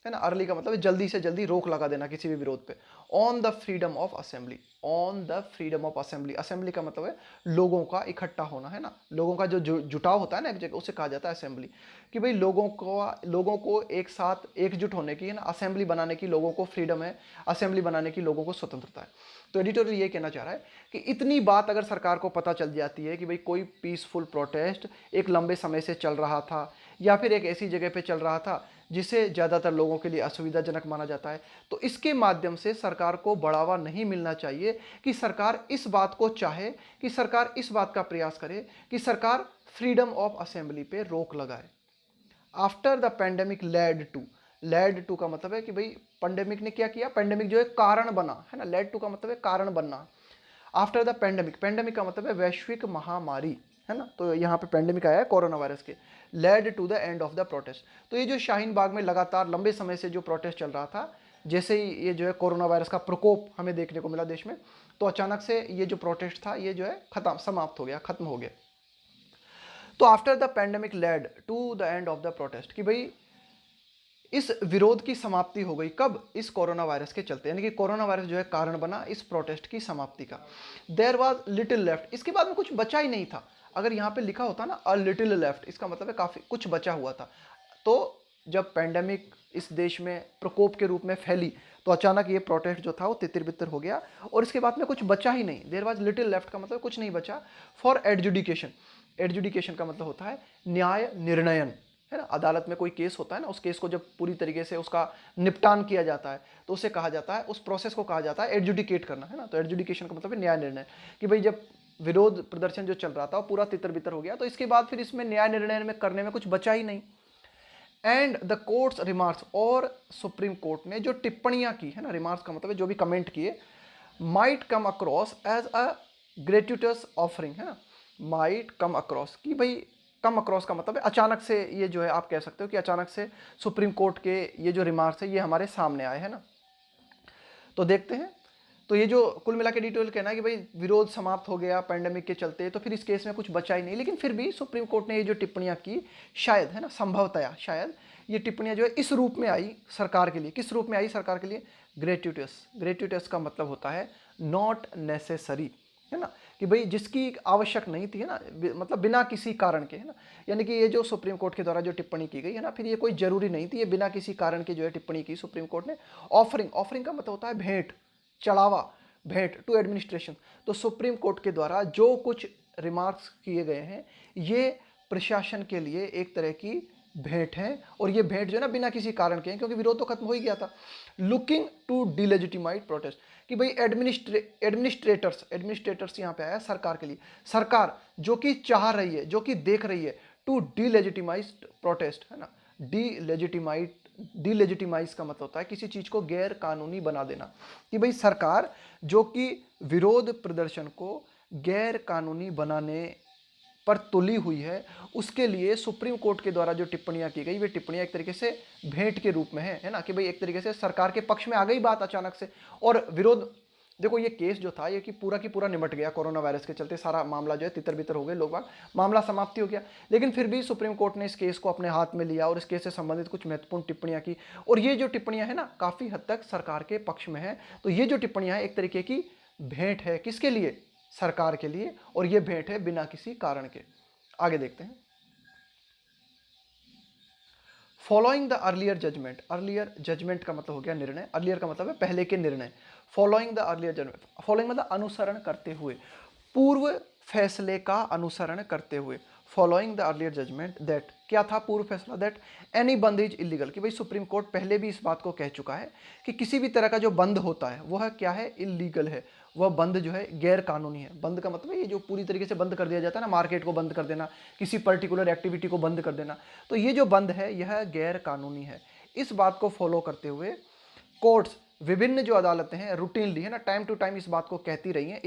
है ना। अर्ली का मतलब है जल्दी से जल्दी रोक लगा देना किसी भी विरोध पे। On the freedom of assembly, on the freedom of assembly, assembly का मतलब है लोगों का इकट्ठा होना, है ना। लोगों का जो जुटाव होता है ना एक जगह, उसे कहा जाता है असेंबली। कि भाई लोगों को एक साथ एकजुट होने की, है ना, असेंबली बनाने की लोगों को फ्रीडम है, असेंबली बनाने की लोगों को स्वतंत्रता है। तो एडिटोरियल ये कहना चाह रहा है कि इतनी बात अगर सरकार को पता चल जाती है कि भाई कोई पीसफुल प्रोटेस्ट एक लंबे समय से चल रहा था या फिर एक ऐसी जगह पे चल रहा था जिसे ज़्यादातर लोगों के लिए असुविधाजनक माना जाता है, तो इसके माध्यम से सरकार को बढ़ावा नहीं मिलना चाहिए कि सरकार इस बात को चाहे, कि सरकार इस बात का प्रयास करे कि सरकार फ्रीडम ऑफ असेंबली पे रोक लगाए। After the pandemic led to का मतलब है कि भाई पेंडेमिक ने क्या किया, पेंडेमिक जो है कारण बना, है ना। लेड टू का मतलब है कारण बनना। आफ्टर द पेंडेमिक, पेंडेमिक का मतलब है वैश्विक महामारी, है ना। तो यहाँ पे पेंडेमिक आया है कोरोना वायरस के। Led to the end of the protest, तो ये जो शाहीन बाग में लगातार लंबे समय से जो प्रोटेस्ट चल रहा था, जैसे ही ये जो है कोरोना वायरस का प्रकोप हमें देखने को मिला देश में, तो अचानक से ये जो प्रोटेस्ट था ये जो है समाप्त हो गया, खत्म हो गया। तो after the pandemic led to the end of the protest, कि भाई इस विरोध की समाप्ति हो गई कब, इस कोरोना वायरस के चलते, यानी कि कोरोना वायरस जो है कारण बना इस प्रोटेस्ट की समाप्ति का। देयर वाज लिटिल लेफ्ट, इसके बाद में कुछ बचा ही नहीं था। अगर यहाँ पे लिखा होता ना अ लिटिल लेफ्ट, इसका मतलब है काफी कुछ बचा हुआ था। तो जब पेंडेमिक इस देश में प्रकोप के रूप में फैली, तो अचानक ये प्रोटेस्ट जो था वो तितर बितर हो गया और इसके बाद में कुछ बचा ही नहीं। देयर वाज लिटिल लेफ्ट का मतलब कुछ नहीं बचा फॉर एडजुडिकेशन। एडजुडिकेशन का मतलब होता है न्याय निर्णयन, है ना। अदालत में कोई केस होता है ना, उस केस को जब पूरी तरीके से उसका निपटान किया जाता है तो उसे कहा जाता है, उस प्रोसेस को कहा जाता है एडजुडिकेट करना, है ना। तो एडजुडिकेशन का मतलब है न्याय निर्णय। कि भाई जब विरोध प्रदर्शन जो चल रहा था वो पूरा तितर बितर हो गया, तो इसके बाद फिर इसमें न्याय निर्णय में करने में कुछ बचा ही नहीं। एंड द कोर्ट्स रिमार्क्स, और सुप्रीम कोर्ट ने जो टिप्पणियां की, है ना, रिमार्क्स का मतलब है जो भी कमेंट किए, might come across as a gratuitous offering, है ना। माइट कम अक्रॉस, कि भाई कम अक्रॉस का मतलब है अचानक से, ये जो है आप कह सकते हो कि अचानक से सुप्रीम कोर्ट के ये जो रिमार्क्स है ये हमारे सामने आए, है ना। तो देखते हैं। तो ये जो कुल मिला के डिटेल कहना है कि भाई विरोध समाप्त हो गया पेंडेमिक के चलते, तो फिर इस केस में कुछ बचा ही नहीं, लेकिन फिर भी सुप्रीम कोर्ट ने ये जो टिप्पणियां की, शायद, है ना, संभवतया शायद ये टिप्पणियां जो है इस रूप में आई सरकार के लिए। किस रूप में आई सरकार के लिए? ग्रेट्यूटस। ग्रेट्यूटस का मतलब होता है नॉट नेसेसरी, है ना। कि भाई जिसकी आवश्यक नहीं थी, है ना, मतलब बिना किसी कारण के, है ना। यानी कि ये जो सुप्रीम कोर्ट के द्वारा जो टिप्पणी की गई है ना, फिर ये कोई जरूरी नहीं थी, ये बिना किसी कारण के जो है टिप्पणी की सुप्रीम कोर्ट ने। ऑफरिंग, ऑफरिंग का मतलब होता है भेंट, चढ़ावा, भेंट टू एडमिनिस्ट्रेशन। तो सुप्रीम कोर्ट के द्वारा जो कुछ रिमार्क्स किए गए हैं ये प्रशासन के लिए एक तरह की भेंट है, और ये भेंट जो है ना बिना किसी कारण के हैं, क्योंकि विरोध तो खत्म हो ही गया था। लुकिंग टू डिलेजिटिमाइट प्रोटेस्ट, कि भाई एडमिनिस्ट्रेटर्स, एडमिनिस्ट्रेटर्स यहाँ पे आया सरकार के लिए। सरकार जो कि चाह रही है, जो कि देख रही है टू डिलेजिटिमाइज प्रोटेस्ट, है ना। डिलेजिटिमाइज का मतलब होता है किसी चीज को गैर कानूनी बना देना। कि भाई सरकार जो कि विरोध प्रदर्शन को गैर कानूनी बनाने पर तुली हुई है, उसके लिए सुप्रीम कोर्ट के द्वारा जो टिप्पणियां की गई, वे टिप्पणियां एक तरीके से भेंट के रूप में है ना। कि भाई एक तरीके से सरकार के पक्ष में आ गई बात अचानक से, और विरोध, देखो ये केस जो था ये कि पूरा की पूरा निमट गया कोरोना वायरस के चलते, सारा मामला जो है तितर बितर हो गए, लोग बाग, मामला समाप्ति हो गया। लेकिन फिर भी सुप्रीम कोर्ट ने इस केस को अपने हाथ में लिया और इस केस से संबंधित कुछ महत्वपूर्ण टिप्पणियां की, और ये जो टिप्पणियां है ना काफी हद तक सरकार के पक्ष में है। तो ये जो टिप्पणियां है एक तरीके की भेंट है, किसके लिए? सरकार के लिए, और ये भेंट है बिना किसी कारण के। आगे देखते हैं। Following the earlier judgement, earlier judgement का मतलब हो गया निर्णय, अर्लियर का मतलब है पहले के निर्णय। Following the earlier judgement, following मतलब अनुसरण करते हुए, पूर्व फैसले का अनुसरण करते हुए। Following the earlier judgement that, क्या था पूर्व फैसला? That any bandh is illegal, कि भाई सुप्रीम कोर्ट पहले भी इस बात को कह चुका है कि किसी भी तरह का जो बंद होता है वह क्या है? इलीगल है, वह बंद जो है गैर कानूनी है। बंद का मतलब ये जो पूरी तरीके से बंद कर दिया जाता है ना, मार्केट को बंद कर देना, किसी पर्टिकुलर एक्टिविटी को बंद कर देना, तो ये जो बंद है यह गैर कानूनी है। इस बात को फॉलो करते हुए कोर्ट्स, विभिन्न जो अदालतें हैं रूटीनली, है ना, टाइम टू टाइम इस बात को कहती रही हैं।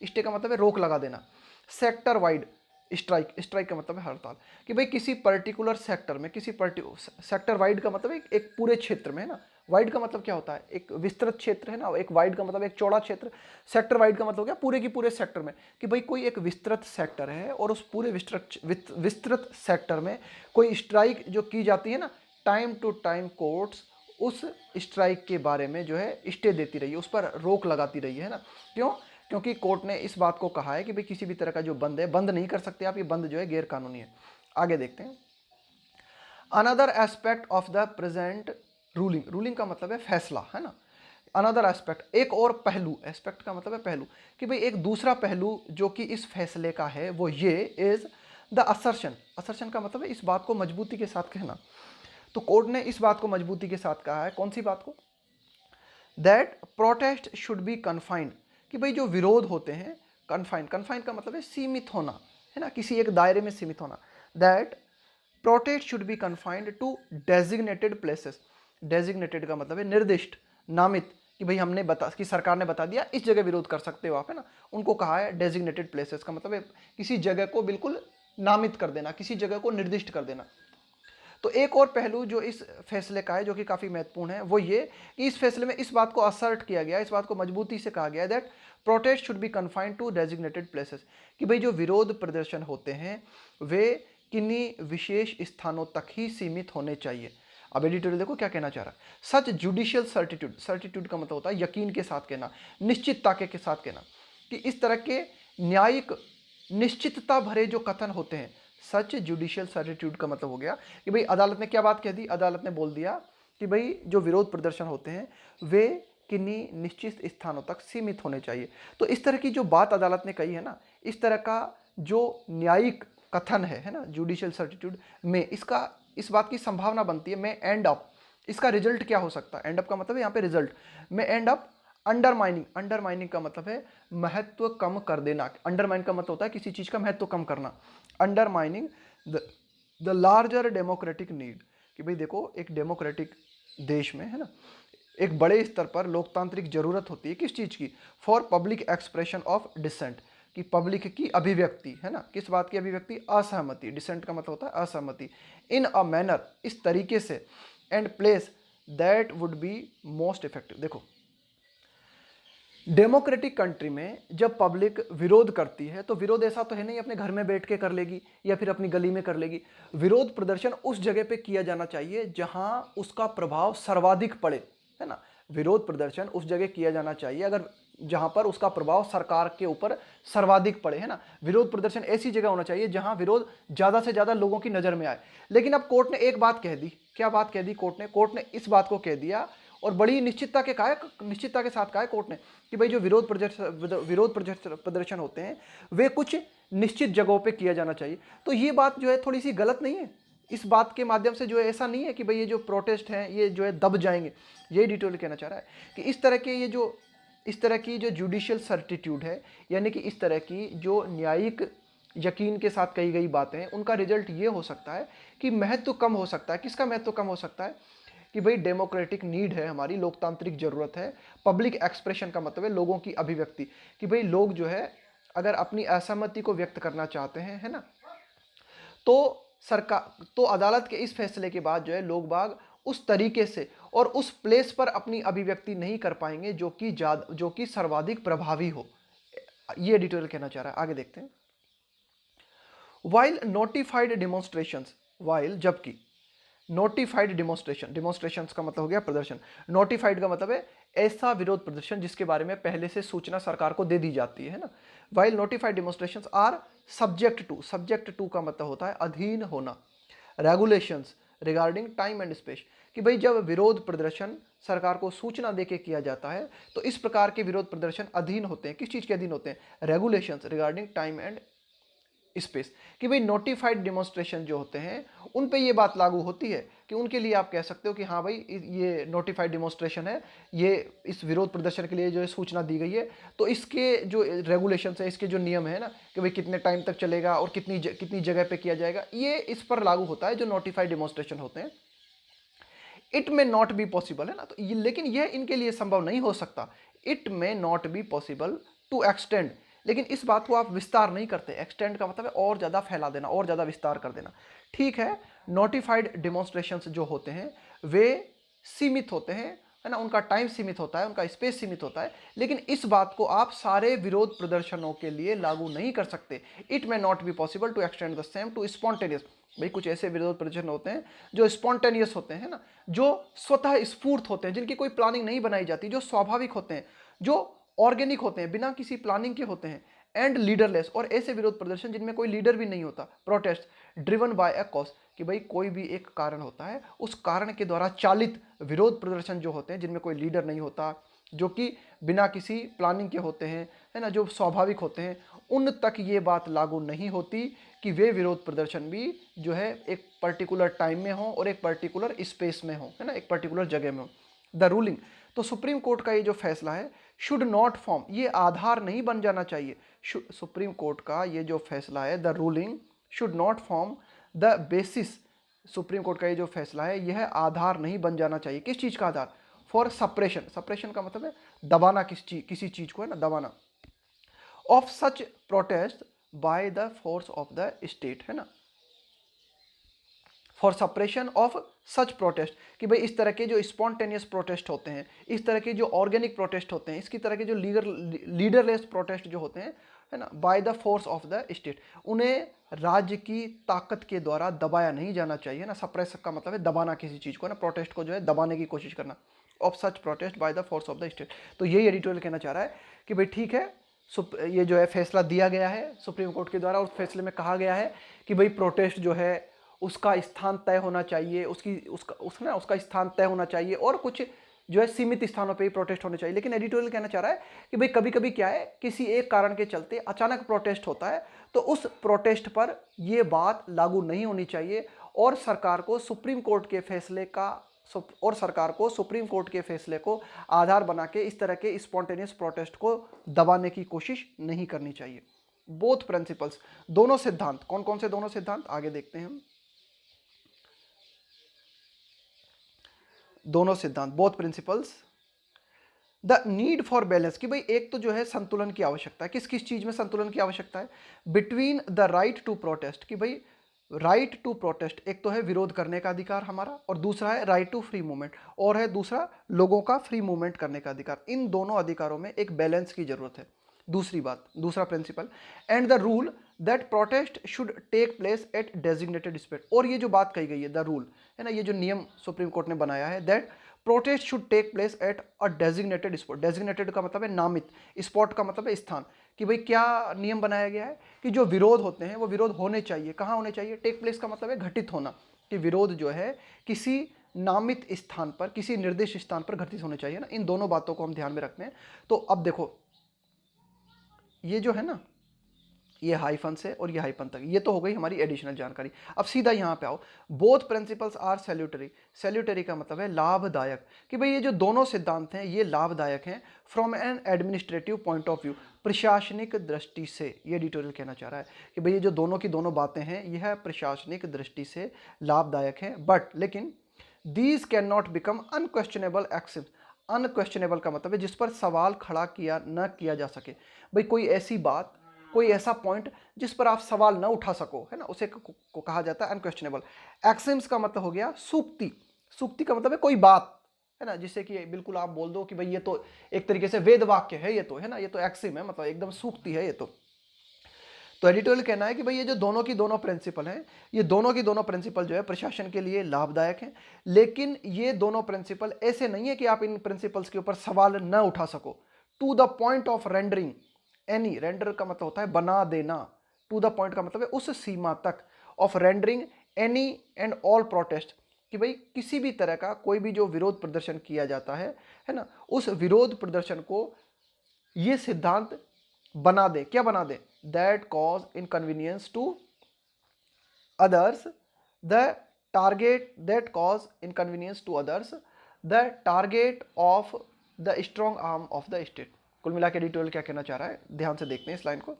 स्टे का मतलब है रोक लगा देना। सेक्टर वाइड स्ट्राइक, स्ट्राइक का मतलब है हड़ताल, कि भाई किसी पर्टिकुलर सेक्टर में, सेक्टर वाइड का मतलब एक पूरे क्षेत्र में, है ना। वाइड का मतलब क्या होता है? एक विस्तृत क्षेत्र, है ना। एक वाइड का मतलब एक चौड़ा क्षेत्र। सेक्टर वाइड का मतलब हो गया पूरे की पूरे सेक्टर में, कि भाई कोई एक विस्तृत सेक्टर है और उस पूरे विस्तृत सेक्टर में कोई स्ट्राइक जो की जाती है ना, टाइम टू टाइम कोर्ट्स उस स्ट्राइक के बारे में जो है स्टे देती रही है, उस पर रोक लगाती रही है ना। क्यों? क्योंकि कोर्ट ने इस बात को कहा है कि भाई किसी भी तरह का जो बंद है, बंद नहीं कर सकते आप, ये बंद जो है गैर कानूनी है। आगे देखते हैं। Another aspect of the present ruling, ruling का मतलब है फैसला, है ना। अनदर एस्पेक्ट, एक और पहलू, एस्पेक्ट का मतलब है पहलू, कि भाई एक दूसरा पहलू जो कि इस फैसले का है वो ये इज द असर्शन, असर्शन का मतलब है इस बात को मजबूती के साथ कहना। तो कोर्ट ने इस बात को मजबूती के साथ कहा है, कौन सी बात को? That protest should be confined, कि भाई जो विरोध होते हैं, कन्फाइंड, कन्फाइंड का मतलब है सीमित होना, है ना, किसी एक दायरे में सीमित होना। That protest should be confined to designated places, designated का मतलब है निर्दिष्ट, नामित, कि भाई हमने बता, कि सरकार ने बता दिया इस जगह विरोध कर सकते हो आप, है ना, उनको कहा है डेजिग्नेटेड प्लेसेस का मतलब है किसी जगह को बिल्कुल नामित कर देना, किसी जगह को निर्दिष्ट कर देना। तो एक और पहलू जो इस फैसले का है जो कि काफ़ी महत्वपूर्ण है वो ये कि इस फैसले में इस बात को असर्ट किया गया, इस बात को मजबूती से कहा गया that protest should be confined to designated places, कि भाई जो विरोध प्रदर्शन होते हैं वे किन्हीं विशेष स्थानों तक ही सीमित होने चाहिए। अब एडिटोरियल देखो क्या कहना चाह रहा है। सच जुडिशियल सर्टिट्यूड, सर्टिट्यूड का मतलब होता है यकीन के साथ कहना, निश्चितता के साथ कहना, कि इस तरह के न्यायिक निश्चितता भरे जो कथन होते हैं, सच जुडिशियल सर्टिट्यूड का मतलब हो गया कि भाई अदालत ने क्या बात कह दी, अदालत ने बोल दिया कि भाई जो विरोध प्रदर्शन होते हैं वे किन्हीं निश्चित स्थानों तक सीमित होने चाहिए। तो इस तरह की जो बात अदालत ने कही है ना, इस तरह का जो न्यायिक कथन है ना, जुडिशियल सर्टिट्यूड में इसका, इस बात की संभावना बनती है मैं एंड अप, इसका रिजल्ट क्या हो सकता है, एंड अप का मतलब है यहाँ पे रिजल्ट, मैं एंड अप अंडरमाइनिंग, अंडरमाइनिंग का मतलब है महत्व कम कर देना, अंडरमाइन का मतलब होता है किसी चीज का महत्व कम करना, undermining the larger democratic need, कि भाई देखो एक डेमोक्रेटिक देश में, है ना, एक बड़े स्तर पर लोकतांत्रिक जरूरत होती है किस चीज की, for public expression of dissent, कि पब्लिक की अभिव्यक्ति, है ना, किस बात की अभिव्यक्ति, असहमति, डिसेंट का मतलब होता है असहमति, इन अ मैनर, इस तरीके से, and place that would be most effective. देखो डेमोक्रेटिक कंट्री में जब पब्लिक विरोध करती है तो विरोध ऐसा तो है नहीं अपने घर में बैठ के कर लेगी या फिर अपनी गली में कर लेगी, विरोध प्रदर्शन उस जगह पे किया जाना चाहिए जहां उसका प्रभाव सर्वाधिक पड़े, है ना, विरोध प्रदर्शन उस जगह किया जाना चाहिए अगर जहां पर उसका प्रभाव सरकार के ऊपर सर्वाधिक पड़े, है ना, विरोध प्रदर्शन ऐसी जगह होना चाहिए जहां विरोध ज्यादा से ज्यादा लोगों की नजर में आए। लेकिन अब कोर्ट ने एक बात कह दी, क्या बात कह दी कोर्ट ने इस बात को कह दिया और बड़ी निश्चितता के साथ कहा है कोर्ट ने कि भाई जो विरोध प्रदर्शन होते हैं वे कुछ निश्चित जगहों पे किया जाना चाहिए। तो ये बात जो है थोड़ी सी गलत नहीं है, इस बात के माध्यम से जो है ऐसा नहीं है कि भाई ये जो प्रोटेस्ट हैं ये जो है दब जाएंगे, ये डिटेल कहना चाह रहा है कि इस तरह की जो जुडिशियल सर्टिट्यूड है, यानी कि इस तरह की जो न्यायिक यकीन के साथ कही गई बातें हैं उनका रिजल्ट ये हो सकता है कि महत्व कम हो सकता है। किसका महत्व कम हो सकता है? कि भाई डेमोक्रेटिक नीड है, हमारी लोकतांत्रिक जरूरत है, पब्लिक एक्सप्रेशन का मतलब है लोगों की अभिव्यक्ति, कि भाई लोग जो है अगर अपनी असहमति को व्यक्त करना चाहते हैं, है ना, तो सरकार, तो अदालत के इस फैसले के बाद जो है लोग बाग उस तरीके से और उस प्लेस पर अपनी अभिव्यक्ति नहीं कर पाएंगे जो कि सर्वाधिक प्रभावी हो। ये एडिटोरियल कहना चाह रहा है। आगे देखते हैं। वाइल नोटिफाइड डेमोन्स्ट्रेशंस, वाइल जबकि नोटिफाइड डिमॉन्स्ट्रेशंस का मतलब हो गया प्रदर्शन, नोटिफाइड का मतलब है ऐसा विरोध प्रदर्शन जिसके बारे में पहले से सूचना सरकार को दे दी जाती है ना। While notified demonstrations are subject to का मतलब होता है अधीन होना, regulations regarding time and space, कि भाई जब विरोध प्रदर्शन सरकार को सूचना देके किया जाता है तो इस प्रकार के विरोध प्रदर्शन अधीन होते हैं, किस चीज के अधीन होते हैं, regulations regarding time and space, कि भाई नोटिफाइड डिमॉन्स्ट्रेशन जो होते हैं उन पे ये बात लागू होती है कि उनके लिए आप कह सकते हो कि हाँ भाई ये नोटिफाइड डिमॉन्स्ट्रेशन है, ये इस विरोध प्रदर्शन के लिए जो है सूचना दी गई है, तो इसके जो रेगुलेशंस है, इसके जो नियम है ना कि भाई कितने टाइम तक चलेगा और कितनी जगह पे किया जाएगा, ये इस पर लागू होता है जो नोटिफाइड डिमॉन्स्ट्रेशन होते हैं। It may not be possible, है ना, तो लेकिन यह इनके लिए संभव नहीं हो सकता, it may not be possible to extend, लेकिन इस बात को आप विस्तार नहीं करते, एक्सटेंड का मतलब है और ज़्यादा फैला देना, और ज़्यादा विस्तार कर देना। ठीक है, नोटिफाइड डिमॉन्स्ट्रेशंस जो होते हैं वे सीमित होते हैं, है ना, उनका टाइम सीमित होता है, उनका स्पेस सीमित होता है, लेकिन इस बात को आप सारे विरोध प्रदर्शनों के लिए लागू नहीं कर सकते। It may not be possible to extend the same to spontaneous, भाई कुछ ऐसे विरोध प्रदर्शन होते हैं जो स्पॉन्टेनियस होते हैं ना, जो स्वतः स्फूर्त होते हैं, जिनकी कोई प्लानिंग नहीं बनाई जाती, जो स्वाभाविक होते हैं, जो ऑर्गेनिक होते हैं, बिना किसी प्लानिंग के होते हैं, एंड लीडरलेस, और ऐसे विरोध प्रदर्शन जिनमें कोई लीडर भी नहीं होता, protest driven by a cause, कि भाई कोई भी एक कारण होता है, उस कारण के द्वारा चालित विरोध प्रदर्शन जो होते हैं जिनमें कोई लीडर नहीं होता, जो कि बिना किसी प्लानिंग के होते हैं, है ना, जो स्वाभाविक होते हैं, उन तक ये बात लागू नहीं होती कि वे विरोध प्रदर्शन भी जो है एक पर्टिकुलर टाइम में हो और एक पर्टिकुलर स्पेस में हो, है ना, एक पर्टिकुलर जगह में हो। द रूलिंग, तो सुप्रीम कोर्ट का ये जो फैसला है, शुड नॉट फॉर्म, ये आधार नहीं बन जाना चाहिए। सुप्रीम कोर्ट का ये जो फैसला है, the ruling should not form the basis, supreme court का ये जो फैसला है यह आधार नहीं बन जाना चाहिए। किस चीज का आधार? फॉर सप्रेशन, सप्रेशन का मतलब है दबाना, किसी चीज को, है ना, दबाना, of such protest by the force of the state, है ना, for suppression of such protest, कि भाई इस तरह के जो स्पॉन्टेनियस प्रोटेस्ट होते हैं, इस तरह के जो ऑर्गेनिक प्रोटेस्ट होते हैं, इसकी तरह के जो लीडरलेस प्रोटेस्ट जो होते हैं, है ना, by the force of the state, उन्हें राज्य की ताकत के द्वारा दबाया नहीं जाना चाहिए ना। सप्रेस का मतलब है दबाना किसी चीज को, ना, प्रोटेस्ट को जो है दबाने की कोशिश करना, of such protest by the force of the state. तो यही एडिटोरियल कहना चाह रहा है कि भाई ठीक है, ये जो है फैसला दिया गया है सुप्रीम कोर्ट के द्वारा, उस फैसले में कहा गया है कि भाई प्रोटेस्ट जो है उसका स्थान तय होना चाहिए, उसका स्थान तय होना चाहिए, और कुछ जो है सीमित स्थानों पे ही प्रोटेस्ट होने चाहिए। लेकिन एडिटोरियल कहना चाह रहा है कि भाई कभी कभी क्या है, किसी एक कारण के चलते अचानक प्रोटेस्ट होता है, तो उस प्रोटेस्ट पर यह बात लागू नहीं होनी चाहिए, और सरकार को सुप्रीम कोर्ट के फैसले को आधार बना के इस तरह के स्पॉन्टेनियस प्रोटेस्ट को दबाने की कोशिश नहीं करनी चाहिए। बोथ प्रिंसिपल्स, दोनों सिद्धांत, कौन कौन से दोनों सिद्धांत आगे देखते हैं हम। दोनों सिद्धांत, both principles, the need for balance, कि भाई एक तो जो है संतुलन की आवश्यकता है, किस किस चीज में संतुलन की आवश्यकता है, between the right to protest, कि भाई राइट टू प्रोटेस्ट, एक तो है विरोध करने का अधिकार हमारा, और दूसरा है राइट टू फ्री मूवमेंट, और है दूसरा लोगों का फ्री मूवमेंट करने का अधिकार। इन दोनों अधिकारों में एक बैलेंस की जरूरत है। दूसरी बात, दूसरा principle, and the rule that protest should take place at designated spot, और ये जो बात कही गई है, द रूल, है ना, ये जो नियम सुप्रीम कोर्ट ने बनाया है, that protest should take place at a designated spot, designated का मतलब है नामित, स्पॉट का मतलब है स्थान, कि भाई क्या नियम बनाया गया है कि जो विरोध होते हैं वो विरोध होने चाहिए, कहाँ होने चाहिए, टेक प्लेस का मतलब है घटित होना, कि विरोध जो है किसी नामित स्थान पर, किसी निर्दिष्ट स्थान पर घटित होने चाहिए ना। इन दोनों बातों को हम ध्यान में रखते हैं। तो अब देखो, ये जो है ना, ये हाइफन से और ये हाइफन तक, ये तो हो गई हमारी एडिशनल जानकारी। अब सीधा यहाँ पे आओ, both principles are salutary, salutary का मतलब है लाभदायक, कि भाई ये जो दोनों सिद्धांत हैं ये लाभदायक हैं from N administrative point of view, प्रशासनिक दृष्टि से। ये एडिटोरियल कहना चाह रहा है कि भाई ये जो दोनों की दोनों बातें हैं यह प्रशासनिक दृष्टि से लाभदायक हैं, बट लेकिन these can not become unquestionable Exim, unquestionable का मतलब है जिस पर सवाल खड़ा किया न किया जा सके। भाई कोई ऐसी बात, कोई ऐसा पॉइंट जिस पर आप सवाल ना उठा सको, है ना, उसे को कहा जाता है अनक्वेश्चनेबल। एक्सिम्स का मतलब हो गया सूक्ति, सूक्ति का मतलब है कोई बात, है ना, जिससे कि बिल्कुल आप बोल दो कि भाई ये तो एक तरीके से वेद वाक्य है, ये तो, है ना, ये तो एक्सिम है, मतलब एकदम सूक्ति है ये तो एडिटोरियल कहना है कि भाई ये जो दोनों की दोनों प्रिंसिपल हैं, ये दोनों की दोनों प्रिंसिपल जो है प्रशासन के लिए लाभदायक हैं, लेकिन ये दोनों प्रिंसिपल ऐसे नहीं है कि आप इन प्रिंसिपल्स के ऊपर सवाल न उठा सको। To the point of rendering any, render का मतलब होता है बना देना, टू द पॉइंट का मतलब है उस सीमा तक, of rendering any and all protest, कि भाई किसी भी तरह का कोई भी जो विरोध प्रदर्शन किया जाता है ना, उस विरोध प्रदर्शन को ये सिद्धांत बना दे, क्या बना दे, that cause inconvenience to others, the target that cause inconvenience to others, the target of the strong arm of the state. कुल मिला के एडिटोरियल क्या कहना चाह रहा है, ध्यान से देखते हैं इस लाइन को,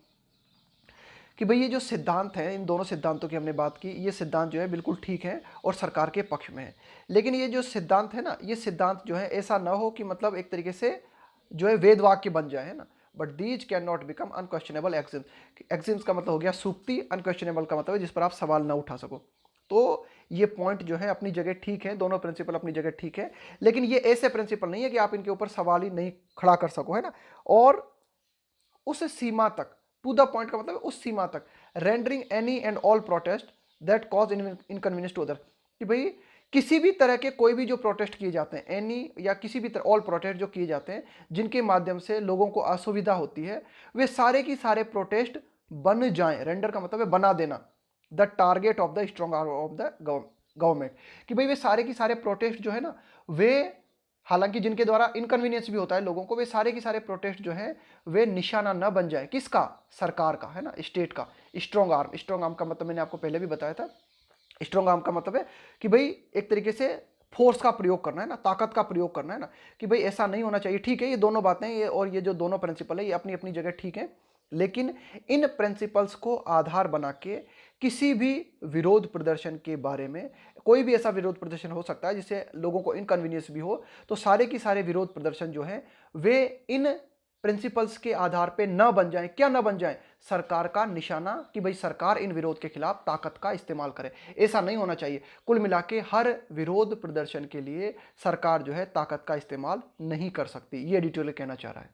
कि भाई ये जो सिद्धांत हैं, इन दोनों सिद्धांतों की हमने बात की, ये सिद्धांत जो है बिल्कुल ठीक है और सरकार के पक्ष में है, लेकिन ये जो सिद्धांत है ना, ये सिद्धांत जो है ऐसा ना हो कि मतलब एक तरीके से जो है वेद वाक्य बन जाए, है ना, but these can not become unquestionable axioms. Axioms का मतलब हो गया सूक्ति, अनक्वेश्चनेबल का मतलब है जिस पर आप सवाल ना उठा सको। तो ये पॉइंट जो है अपनी जगह ठीक है, दोनों प्रिंसिपल अपनी जगह ठीक है, लेकिन ये ऐसे प्रिंसिपल नहीं है कि आप इनके ऊपर सवाल ही नहीं खड़ा कर सको, है ना, और उस सीमा तक, टू द पॉइंट का मतलब उस सीमा तक, rendering any and all protest that cause inconvenience to other, कि भाई किसी भी तरह के कोई भी जो प्रोटेस्ट किए जाते हैं, एनी या किसी भी तरह ऑल प्रोटेस्ट जो किए जाते हैं जिनके माध्यम से लोगों को असुविधा होती है, वे सारे की सारे प्रोटेस्ट बन जाएं। रेंडर का मतलब है बना देना, the target of the strong arm of the government, कि भाई वे सारे की सारे प्रोटेस्ट जो है ना, वे हालांकि जिनके द्वारा इनकन्वीनियंस भी होता है लोगों को, वे सारे की सारे प्रोटेस्ट जो है वे निशाना न बन जाए। किसका? सरकार का, है ना, स्टेट का। स्ट्रॉन्ग आर्म, स्ट्रॉन्ग आर्म का मतलब मैंने आपको पहले भी बताया था। स्ट्रॉन्ग आर्म का मतलब है कि भाई एक तरीके से फोर्स का प्रयोग करना है ना, ताकत का प्रयोग करना है ना, कि भाई ऐसा नहीं होना चाहिए। ठीक है, ये दोनों बातें, ये और ये जो दोनों प्रिंसिपल है ये अपनी अपनी जगह ठीक है, लेकिन इन प्रिंसिपल्स को आधार बना के किसी भी विरोध प्रदर्शन के बारे में, कोई भी ऐसा विरोध प्रदर्शन हो सकता है जिससे लोगों को इनकन्वीनियंस भी हो, तो सारे की सारे विरोध प्रदर्शन जो है वे इन प्रिंसिपल्स के आधार पे न बन जाएं। क्या न बन जाएं? सरकार का निशाना, कि भाई सरकार इन विरोध के खिलाफ ताकत का इस्तेमाल करे। ऐसा नहीं होना चाहिए। कुल मिला के हर विरोध प्रदर्शन के लिए सरकार जो है ताकत का इस्तेमाल नहीं कर सकती, ये एडिटोरियल कहना चाह रहा है।